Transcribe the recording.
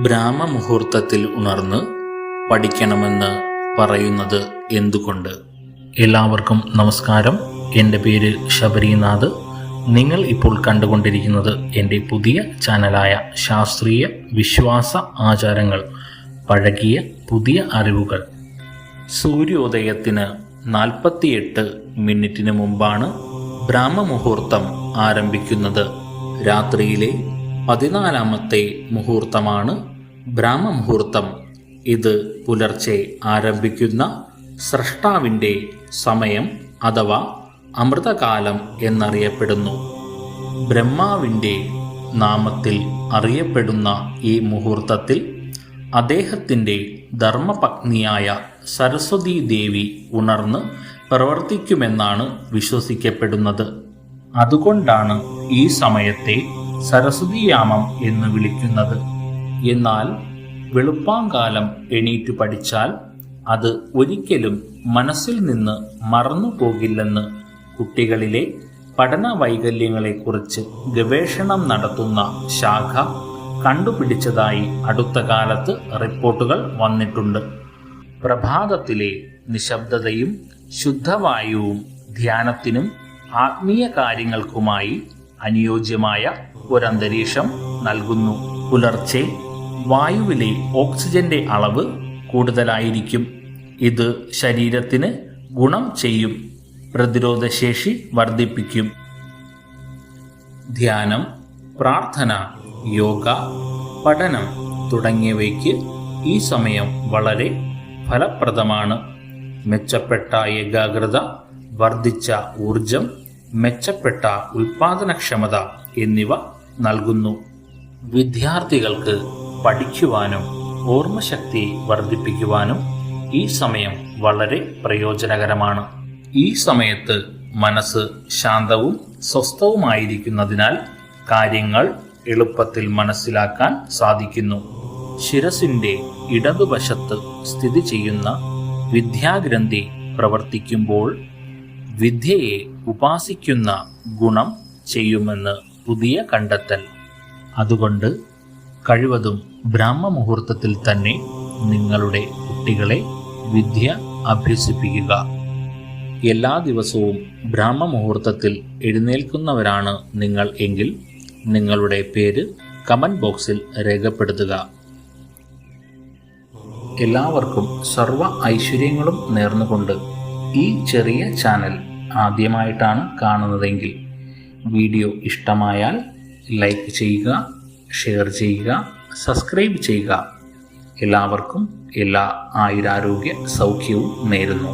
ബ്രാഹ്മമുഹൂർത്തത്തിൽ ഉണർന്ന് പഠിക്കണമെന്ന് പറയുന്നത് എന്തുകൊണ്ട്? എല്ലാവർക്കും നമസ്കാരം. എൻ്റെ പേര് ശബരിനാഥ്. നിങ്ങൾ ഇപ്പോൾ കണ്ടുകൊണ്ടിരിക്കുന്നത് എൻ്റെ പുതിയ ചാനലായ ശാസ്ത്രീയ വിശ്വാസ ആചാരങ്ങൾ, പഴകിയ പുതിയ അറിവുകൾ. സൂര്യോദയത്തിന് 48 മിനിറ്റിന് മുമ്പാണ് ബ്രാഹ്മമുഹൂർത്തം ആരംഭിക്കുന്നത്. രാത്രിയിലെ 14ാമത്തെ മുഹൂർത്തമാണ് ബ്രാഹ്മമുഹൂർത്തം. ഇത് പുലർച്ചെ ആരംഭിക്കുന്ന സ്രഷ്ടാവിൻ്റെ സമയം അഥവാ അമൃതകാലം എന്നറിയപ്പെടുന്നു. ബ്രഹ്മാവിൻ്റെ നാമത്തിൽ അറിയപ്പെടുന്ന ഈ മുഹൂർത്തത്തിൽ അദ്ദേഹത്തിൻ്റെ ധർമ്മപത്നിയായ സരസ്വതീ ദേവി ഉണർന്ന് പ്രവർത്തിക്കുമെന്നാണ് വിശ്വസിക്കപ്പെടുന്നത്. അതുകൊണ്ടാണ് ഈ സമയത്തെ സരസ്വതീയാമം എന്ന് വിളിക്കുന്നത്. എന്നാൽ വെളുപ്പാങ്കാലം എണീറ്റു പഠിച്ചാൽ അത് ഒരിക്കലും മനസ്സിൽ നിന്ന് മറന്നു പോകില്ലെന്ന് കുട്ടികളിലെ പഠന വൈകല്യങ്ങളെക്കുറിച്ച് ഗവേഷണം നടത്തുന്ന ശാഖ കണ്ടുപിടിച്ചതായി അടുത്ത കാലത്ത് റിപ്പോർട്ടുകൾ വന്നിട്ടുണ്ട്. പ്രഭാതത്തിലെ നിശബ്ദതയും ശുദ്ധവായുവും ധ്യാനത്തിനും ആത്മീയ കാര്യങ്ങൾക്കുമായി അനുയോജ്യമായ ഒരന്തരീക്ഷം നൽകുന്നു. പുലർച്ചെ വായുവിലെ ഓക്സിജന്റെ അളവ് കൂടുതലായിരിക്കും. ഇത് ശരീരത്തിന് ഗുണം ചെയ്യും, പ്രതിരോധശേഷി വർദ്ധിപ്പിക്കും. ധ്യാനം, പ്രാർത്ഥന, യോഗ, പഠനം തുടങ്ങിയവയ്ക്ക് ഈ സമയം വളരെ ഫലപ്രദമാണ്. മെച്ചപ്പെട്ട ഏകാഗ്രത, വർദ്ധിച്ച ഊർജം, മെച്ചപ്പെട്ട ഉൽപാദനക്ഷമത എന്നിവ നൽകുന്നു. വിദ്യാർത്ഥികൾക്ക് പഠിക്കുവാനും ഓർമ്മശക്തി വർദ്ധിപ്പിക്കുവാനും ഈ സമയം വളരെ പ്രയോജനകരമാണ്. ഈ സമയത്ത് മനസ്സ് ശാന്തവും സ്വസ്ഥവുമായിരിക്കുന്നതിനാൽ കാര്യങ്ങൾ എളുപ്പത്തിൽ മനസ്സിലാക്കാൻ സാധിക്കുന്നു. ശിരസിന്റെ ഇടതുവശത്ത് സ്ഥിതി ചെയ്യുന്ന വിദ്യാഗ്രന്ഥി പ്രവർത്തിക്കുമ്പോൾ വിദ്യയെ ഉപാസിക്കുന്ന ഗുണം ചെയ്യുമെന്ന് പുതിയ കണ്ടെത്തൽ. അതുകൊണ്ട് കഴിവതും ബ്രാഹ്മമുഹൂർത്തത്തിൽ തന്നെ നിങ്ങളുടെ കുട്ടികളെ വിദ്യ അഭ്യസിപ്പിക്കുക. എല്ലാ ദിവസവും ബ്രാഹ്മമുഹൂർത്തത്തിൽ എഴുന്നേൽക്കുന്നവരാണ് നിങ്ങൾ എങ്കിൽ നിങ്ങളുടെ പേര് കമന്റ് ബോക്സിൽ രേഖപ്പെടുത്തുക. എല്ലാവർക്കും സർവ്വ ഐശ്വര്യങ്ങളും നേർന്നുകൊണ്ട് ഈ ചെറിയ ചാനൽ ആദ്യമായിട്ടാണ് കാണുന്നതെങ്കിൽ വീഡിയോ ഇഷ്ടമായാൽ ലൈക്ക് ചെയ്യുക, ഷെയർ ചെയ്യുക, സബ്സ്ക്രൈബ് ചെയ്യുക. എല്ലാവർക്കും എല്ലാ ആയുരാരോഗ്യ സൗഖ്യവും നേരുന്നു.